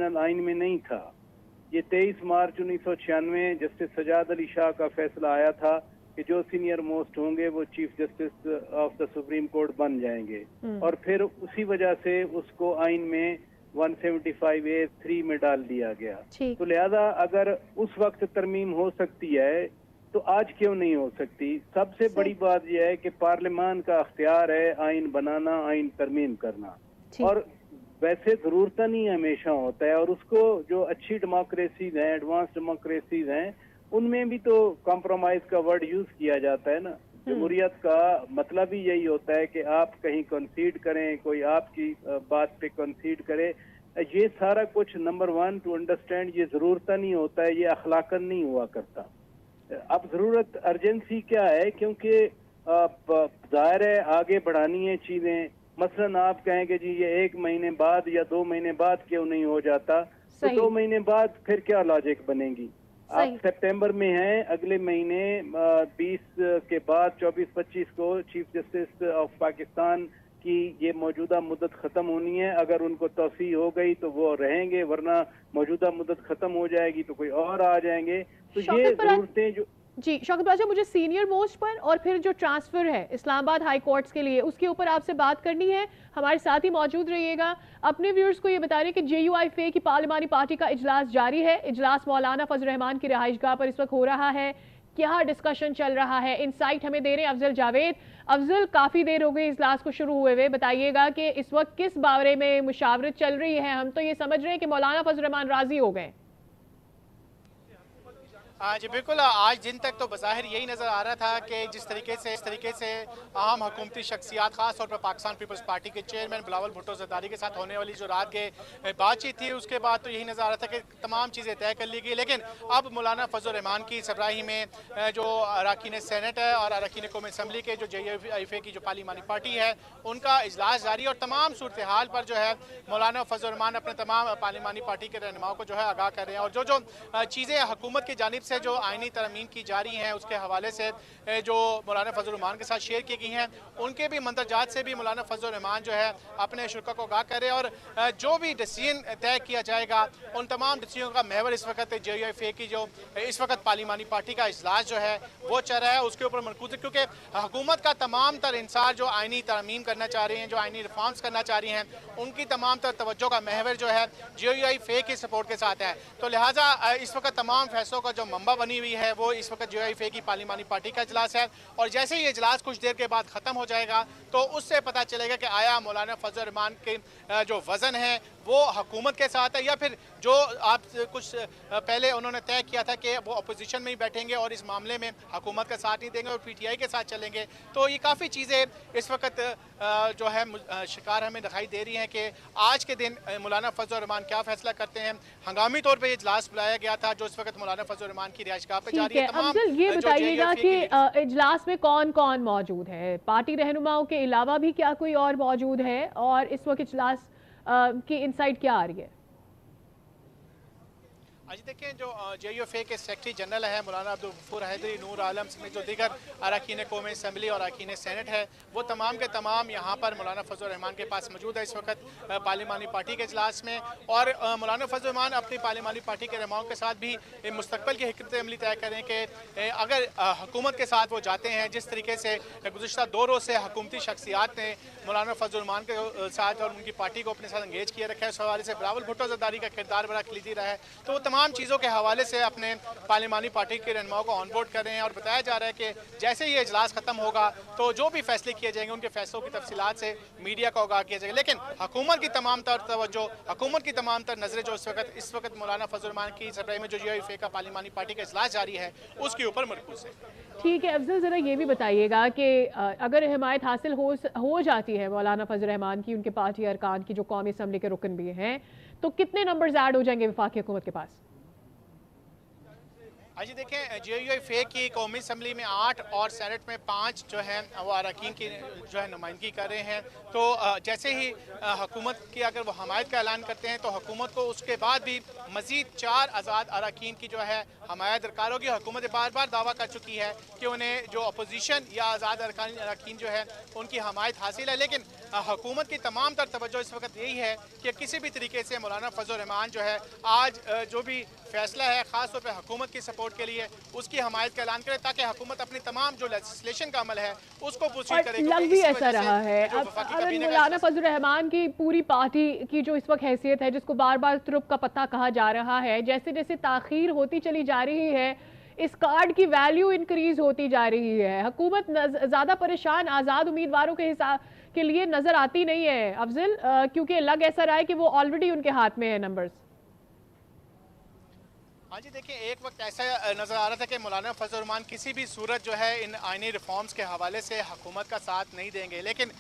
Constitutional आइन में नहीं था। ये 23 मार्च 1996 जस्टिस सजाद अली शाह का फैसला आया था कि जो सीनियर मोस्ट होंगे वो chief justice of the supreme court बन जाएंगे, और फिर उसी वजह से उसको आइन में 175A(3) में डाल दिया गया। तो लिहाजा अगर उस वक्त तरमीम हो सकती है तो आज क्यों नहीं हो सकती? सबसे बड़ी बात यह है कि पार्लियामान का अख्तियार है आइन बनाना, आइन तरमीम करना, और वैसे जरूरत नहीं हमेशा होता है। और उसको जो अच्छी डेमोक्रेसीज हैं, एडवांस डेमोक्रेसीज हैं, उनमें भी तो कॉम्प्रोमाइज का वर्ड यूज किया जाता है ना। जमहूरियत का मतलब ही यही होता है कि आप कहीं कंसीड करें, कोई आपकी बात पे कंसीड करे। ये सारा कुछ नंबर 1 टू अंडरस्टैंड, ये जरूरत नहीं होता है, ये अखलाकन नहीं हुआ करता। अब जरूरत अर्जेंसी क्या है, क्योंकि जाहिर है आगे बढ़ानी है चीजें। मसलन आप कहेंगे जी ये 1 महीने बाद या 2 महीने बाद क्यों नहीं हो जाता, तो 2 महीने बाद फिर क्या लॉजिक बनेगी? आप सितंबर में हैं, अगले महीने 20 के बाद 24-25 को चीफ जस्टिस ऑफ पाकिस्तान की ये मौजूदा मुद्दत खत्म होनी है। अगर उनको तौसीह हो गई तो वो रहेंगे, वरना मौजूदा मुद्दत खत्म हो जाएगी तो कोई और आ जाएंगे। तो ये जरूरतें जो जी शौकत राजा, मुझे सीनियर मोस्ट पर और फिर जो ट्रांसफर है इस्लामाबाद हाई कोर्ट्स के लिए, उसके ऊपर आपसे बात करनी है। हमारे साथ ही मौजूद रहिएगा। अपने व्यूअर्स को ये बता रहे हैं कि JUIFA की पार्लिमानी पार्टी का इजलास जारी है। इजलास मौलाना फजल रहमान की रिहाइशगाह पर इस वक्त हो रहा है। क्या डिस्कशन चल रहा है, इनसाइट हमें दे रहे हैं अफजल जावेद। अफजल, काफी देर हो गई इजलास को शुरू हुए हुए, बताइएगा कि इस वक्त किस बारे में मुशावरत चल रही है? हम तो ये समझ रहे हैं कि मौलाना फजल रहमान राजी हो गए। जी बिल्कुल, आज दिन तक तो बज़ाहिर यही नज़र आ रहा था कि जिस तरीके से अहम हुकूमती शख्सियात खास तौर पर पाकिस्तान पीपल्स पार्टी के चेयरमैन बिलावल भुट्टो ज़रदारी के साथ होने वाली जो रात के बातचीत थी, उसके बाद तो यही नज़र आ रहा था कि तमाम चीज़ें तय कर ली गई। लेकिन अब मौलाना फजल रहमान की सरबराही में जो अरकान सेनेट है और अरकान कौमी असम्बली के जो JUIFA की जो पार्लिमानी पार्टी है, उनका इजलास जारी है और तमाम सूरत हाल पर जो है मौलाना फजल रहमान अपने तमाम पार्लिमानी पार्टी के रहनुमाओं को जो है आगाह कर रहे हैं। और जो चीज़ें हुकूमत की जानिब से जो आईनी तरमीम की जा रही हैं, उसके हवाले से जो मौलाना फजल रहमान के साथ शेयर की गई हैं, उनके भी मंदरजात से भी मौलाना फजल रहमान जो है अपने शुरा को आगाह करें। और जो भी डिसीजन तय किया जाएगा, उन तमाम डिसीजन का महवर इस वक्त JUIFA की जो इस वक्त पार्लिमानी पार्टी का इजलास जो है वो चल रहा है, उसके ऊपर मरकूज है। क्योंकि हुकूमत का तमाम तर इंसार जो आईनी तरमीम करना चाह रही हैं, जो आईनी रिफॉर्म्स करना चाह रही हैं, उनकी तमाम तर तवज्जो का महवर जो है JUIFA की सपोर्ट के साथ है। तो लिहाजा इस वक्त तमाम फैसलों का जो मंबा बनी हुई है वो इस वक्त JUIFA की पार्लिमानी पार्टी का इजलास है। और जैसे ही इजलास कुछ देर के बाद ख़त्म हो जाएगा तो उससे पता चलेगा कि आया मौलाना फजल रहमान के जो वज़न है वो हुकूमत के साथ है, या फिर जो आप कुछ पहले उन्होंने तय किया था कि वो अपोजिशन में ही बैठेंगे और इस मामले में हुकूमत का साथ नहीं देंगे और PTI के साथ चलेंगे। तो ये काफ़ी चीज़ें इस वक्त जो है शिकार हमें दिखाई दे रही हैं कि आज के दिन मौलाना फजल रहमान क्या फैसला करते हैं। हंगामी तौर पर ये इजलास बुलाया गया था जो इस वक्त मौलाना फजल रहमान की रिहाइशगाह पर जारी है। अफजल, ये बताइएगा कि इजलास में कौन कौन मौजूद है? पार्टी रहनुमाओं के अलावा भी क्या कोई और मौजूद है? और इस वक्त इजलास की इनसाइट क्या आ रही है? आज देखें जो JUIFA के सेक्रेटरी जनरल है मौलाना अब्दुल गफूर हैदरी, नूर आलम समेत जो दीगर अरकान कौमी असम्बली और अरकान सेनेट है, वो तमाम के तमाम यहाँ पर मौलाना फजल रहमान के पास मौजूद है इस वक्त पार्लिमानी पार्टी के इजलास में। और मौलाना फजल रहमान अपनी पार्लिमानी पार्टी के रहनुमाओं के साथ भी मुस्तकबिल की हिकमत अमली तय करें कि अगर हुकूमत के साथ वो जाते हैं, जिस तरीके से गुज़िश्ता 2 रोज़ से हुकूमती शख्सियात ने मौलाना फजल रहमान के साथ और उनकी पार्टी को अपने साथ इंगेज किए रखा है, उस हवाले से बिलावल भुट्टो ज़रदारी का किरदार बड़ा कलीदी रहा है। तो वो तमाम चीज़ों के हवाले से अपने पार्लिमानी पार्टी के रहनुमाओं को ऑनबोर्ड कर रहे हैं। और बताया जा रहा है कि जैसे ही इजलास खत्म होगा तो जो भी फैसले किए जाएंगे उनके फैसलों की तफसीलात से मीडिया को आगाह किया जाएगा। लेकिन हुकूमत की तमाम तर तवज्जो, हुकूमत की तमाम तर नजरें जो इस वक्त मौलाना फजल रहमान की सरबराही में जो JUIFA का पार्लिमानी पार्टी का इजलास जारी है उसके ऊपर मरकूज है। ठीक है अफजल, ज़रा ये भी बताइएगा कि अगर हिमायत हासिल हो जाती है मौलाना फजल रहमान की, उनके पार्टी अरकान की जो कौमी असम्बली के रुकन भी हैं, तो कितने नंबर्स ऐड हो जाएंगे वफाकी हुकूमत के पास? जी देखें, JUIFA की कौमी असम्बली में 8 और सेनेट में 5 जो है वो अरकान की जो है नुमाइंदगी कर रहे हैं। तो जैसे ही हुकूमत की अगर वो हमायत का ऐलान करते हैं तो हुकूमत को उसके बाद भी मज़ीद 4 आज़ाद अरकान की जो है हमायत दरकार होगी। हुकूमत बार बार दावा कर चुकी है कि उन्हें जो अपोजिशन या आज़ाद अरकान जो है उनकी हमायत हासिल है, लेकिन हुकूमत की तमाम तर तवज्जो इस वक्त यही है कि किसी भी तरीके से मौलाना फजल रहमान जो है आज जो भी फैसला है ख़ास तौर पर हुकूमत की सपोर्ट के लिए उसकी हमायत का ऐलान करे, ताकि हुकूमत अपनी तमाम जो लेजिस्लेशन का अमल है उसको प्रोसीड करे। लग भी ऐसा रहा है। अब मौलाना फजल रहमान की पूरी पार्टी की जो इस वक्त हैसियत है, जिसको बार बार तुरुप का पत्ता कहा जा रहा है, जैसे जैसे ताखीर होती चली जा रही है इस कार्ड की वैल्यू इंक्रीज होती जा रही है। हुकूमत ज्यादा परेशान आजाद उम्मीदवारों के हिसाब के लिए नजर आती नहीं है अफजल, क्योंकि लग ऐसा रहा है कि वो ऑलरेडी उनके हाथ में है नंबर्स। हाँ जी, देखिए एक वक्त ऐसा नजर आ रहा था कि मौलाना फजल रहमान किसी भी सूरत जो है इन आईनी रिफॉर्म्स के हवाले से हुकूमत का साथ नहीं देंगे, लेकिन